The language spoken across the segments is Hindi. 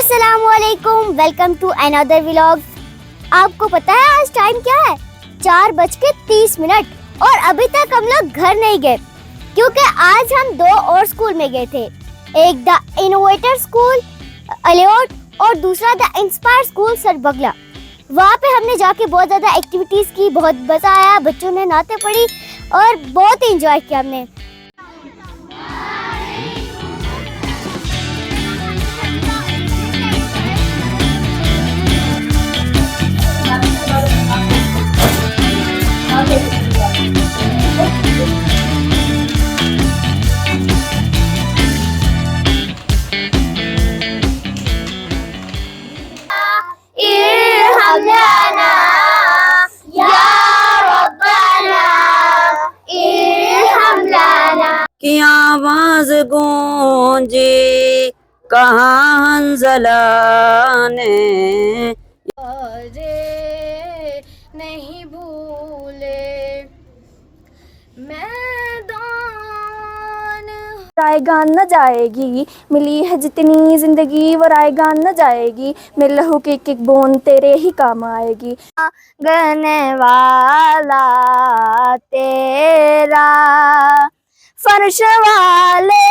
अस्सलामुअलैकुम, वेलकम टू अनदर व्लॉग। आपको पता है आज टाइम क्या है? 4:30 और अभी तक हम लोग घर नहीं गए क्योंकि आज हम दो और स्कूल में गए थे। एक द इनोवेटर स्कूल अलियोट और दूसरा द इंस्पायर स्कूल सरबगला। वहाँ पे हमने जाके बहुत ज़्यादा एक्टिविटीज़ की, बहुत मज़ा आया, बच्चों ने नाते पढ़ी और बहुत इंजॉय किया हमने। की आवाज गूंजी कहाँ हंज़ला ने नहीं भूले मैदान। रायगान न जाएगी, मिली है जितनी जिंदगी वो रायगान न जाएगी, मेरे लहू की एक बूंद तेरे ही काम आएगी। गने वाला तेरा फर्श वाले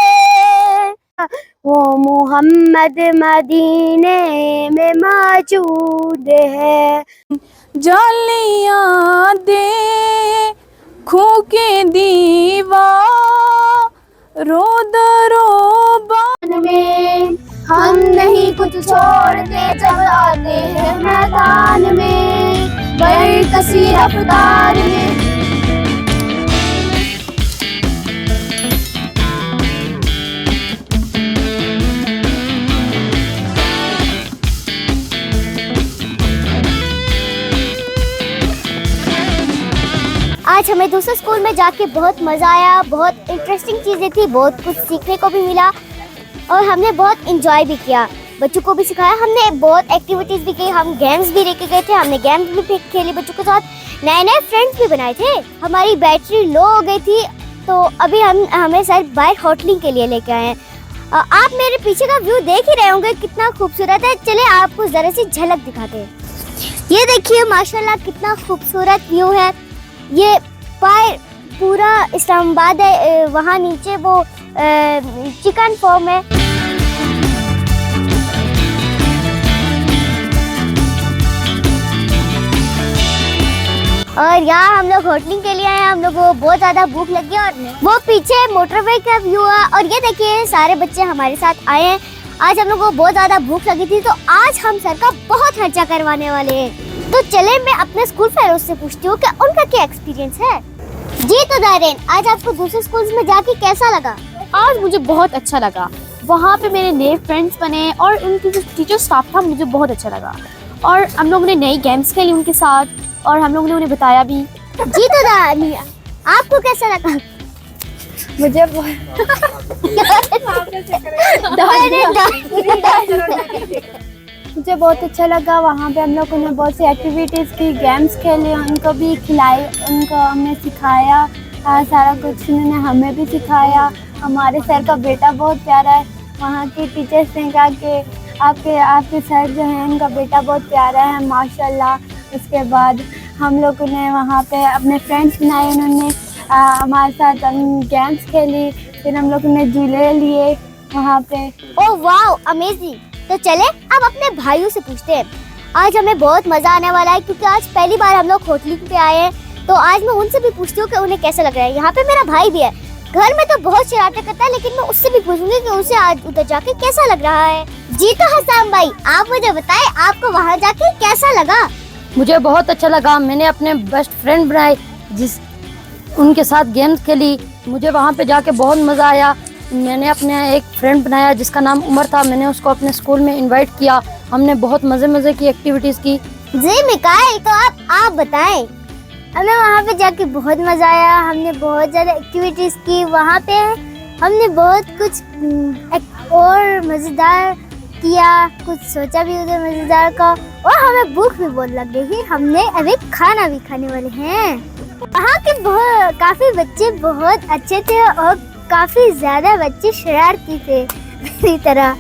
वो मोहम्मद मदीने में मौजूद है। जालियां दे खो के दीवार रोदरो बान में हम नहीं कुछ छोड़ते जब आते हैं मैदान में बरकसी रफ्तार में। आज हमें दूसरे स्कूल में जाके बहुत मज़ा आया, बहुत इंटरेस्टिंग चीज़ें थी, बहुत कुछ सीखने को भी मिला और हमने बहुत इंजॉय भी किया। बच्चों को भी सिखाया, हमने बहुत एक्टिविटीज़ भी की, हम गेम्स भी लेके गए थे, हमने गेम्स भी खेले बच्चों के साथ, नए नए फ्रेंड्स भी बनाए थे। हमारी बैटरी लो हो गई थी तो अभी हमें सर बाइक होटलिंग के लिए लेके आए हैं। आप मेरे पीछे का व्यू देख ही रहे होंगे कितना खूबसूरत है। चले आपको ज़रा सी झलक दिखाते हैं। ये देखिए माशाल्लाह कितना खूबसूरत व्यू है। ये पूरा इस्लामाबाद है, वहाँ नीचे वो चिकन फॉर्म है। और यहाँ हम लोग होटलिंग के लिए आए हैं। हम लोग को बहुत ज़्यादा भूख लगी और वो पीछे मोटरवे का व्यू है। और ये देखिए सारे बच्चे हमारे साथ आए हैं। आज हम लोग को बहुत ज़्यादा भूख लगी थी तो आज हम सर का बहुत खर्चा करवाने वाले हैं। तो चले मैं अपने स्कूल फेलोज से पूछती हूँ कि उनका क्या एक्सपीरियंस है। जी तो दारेन, आज आपको दूसरे स्कूल में जाके कैसा लगा? आज मुझे बहुत अच्छा लगा। वहाँ पे मेरे नए फ्रेंड्स बने और उनकी जो टीचर स्टाफ था मुझे बहुत अच्छा लगा। और हम लोगों ने नई गेम्स खेली उनके साथ और हम लोगों ने उन्हें बताया भी। जी तो दारेन, आपको कैसा लगा? मुझे मुझे बहुत अच्छा लगा। वहाँ पे हम लोगों ने बहुत सी एक्टिविटीज़ की, गेम्स खेले, उनको भी खिलाए, उनको हमने सिखाया सारा कुछ, उन्होंने हमें भी सिखाया। हमारे सर का बेटा बहुत प्यारा है। वहाँ की टीचर्स ने कहा कि आपके सर जो हैं उनका बेटा बहुत प्यारा है माशाल्लाह। उसके बाद हम लोगों ने वहाँ पे अपने फ्रेंड्स बनाए, उन्होंने हमारे साथ गेम्स खेली, फिर हम लोगों ने झूले लिए वहाँ पे। ओह वाह, अमेजिंग। तो चले अब अपने भाइयों से पूछते हैं। आज हमें बहुत मज़ा आने वाला है क्योंकि आज पहली बार हम लोग होटलिंग पे आए हैं। तो आज मैं उनसे भी पूछती हूँ कि उन्हें कैसा लग रहा है। यहाँ पे मेरा भाई भी है, घर में तो बहुत शरारतें करता है, लेकिन मैं उससे भी पूछूंगी कि उसे आज उधर जाके कैसा लग रहा है। जी तो हसन भाई, आप मुझे बताएं आपको वहाँ जाके कैसा लगा? मुझे बहुत अच्छा लगा। मैंने अपने बेस्ट फ्रेंड बनाए, उनके साथ गेम्स खेली। मुझे वहाँ पे जाके बहुत मज़ा आया। मैंने अपने एक फ्रेंड बनाया जिसका नाम उमर था। मैंने उसको अपने स्कूल में इनवाइट किया। हमने बहुत मज़े की एक्टिविटीज़ की। जी मिकाइल, तो आप बताएं। हमें वहाँ पे जाके बहुत मज़ा आया। हमने बहुत ज़्यादा एक्टिविटीज़ की। वहाँ पे हमने बहुत कुछ और मज़ेदार किया, कुछ सोचा भी उधर मज़ेदार का, और हमें भूख भी बहुत लग गई थी। हमने अभी खाना भी खाने वाले हैं। वहाँ के काफ़ी बच्चे बहुत अच्छे थे और काफ़ी ज़्यादा बच्चे शरारती थे मेरी तरह।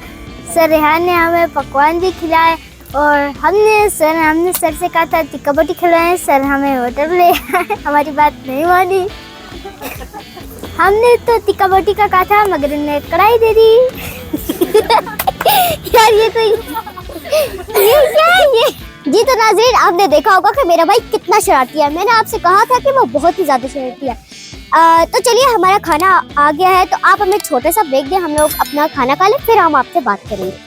सर रेहान ने हमें पकवान भी खिलाए और हमने सर से कहा था कि कबड्डी खिलाएं, सर हमें होटल ले आए, हमारी बात नहीं मानी। हमने तो कबड्डी का कहा था मगर उन्हें कढ़ाई दे दी। यार ये क्या है ये? जी तो नाज़रीन, आपने देखा होगा कि मेरा भाई कितना शरारती है। मैंने आपसे कहा था कि वो बहुत ही ज्यादा शरारती है। तो चलिए हमारा खाना आ गया है, तो आप हमें छोटा सा ब्रेक दें, हम लोग अपना खाना खा लें, फिर हम आपसे बात करेंगे।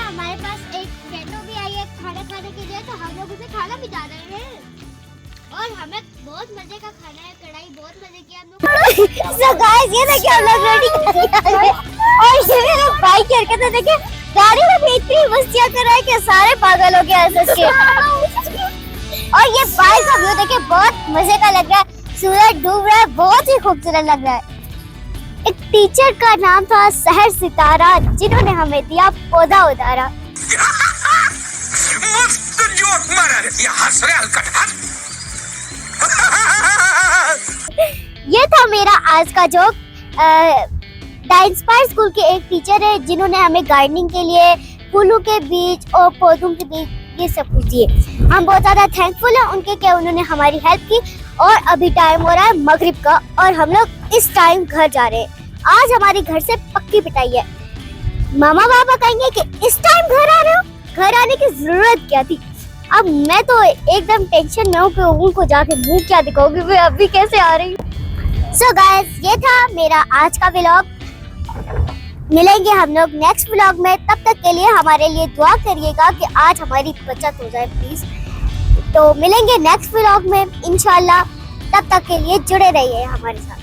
हमारे पास एक केटो भी आई है खाना खाने के लिए, तो हम लोग उसे खाना भी जा रहे हैं और हमें बहुत मजे का खाना है। कढ़ाई बहुत मजे की हम लोग। So guys, ये देखिए हम लोग रेडी कर लिया है और ये मेरा भाई की हरकत है, देखिए गाड़ी में भी इतनी मस्तियां कर रहा है कि सारे पागल हो गए हंस के। और ये बाहर का व्यू देखिए बहुत मजे का लग रहा है, सूरज डूब रहा है, बहुत ही खूबसूरत लग रहा है। एक टीचर का नाम था सहर सितारा, जिन्होंने हमें दिया पौधा उतारा। मस्त जोक मारा रे, ये हंस रहे हलकट। ये था मेरा आज का जोक। द इंस्पायर स्कूल के एक टीचर है जिन्होंने हमें गार्डनिंग के लिए फूलों के बीज और पौधों के बीज ये सब कुछ दिए। हम बहुत ज्यादा थैंकफुल हैं उनके कि उन्होंने हमारी हेल्प की। और अभी टाइम हो रहा है मगरिब का और हम लोग इस टाइम घर जा रहे हैं। आज हमारी घर से पक्की पिटाई है। मामा पापा कहेंगे कि इस टाइम घर आ रहे हो, घर आने की जरूरत क्या थी। अब मैं तो एकदम टेंशन में हूँ कि उनको जाके मुंह क्या दिखाओगे, मैं अभी कैसे आ रही हूँ। सो गाइस, ये था मेरा आज का व्लॉग। मिलेंगे हम लोग नेक्स्ट व्लॉग में, तब तक के लिए हमारे लिए दुआ करिएगा कि आज हमारी बचत हो जाए प्लीज। तो मिलेंगे नेक्स्ट व्लॉग में इंशाल्लाह, तब तक के लिए जुड़े रहिए हमारे साथ।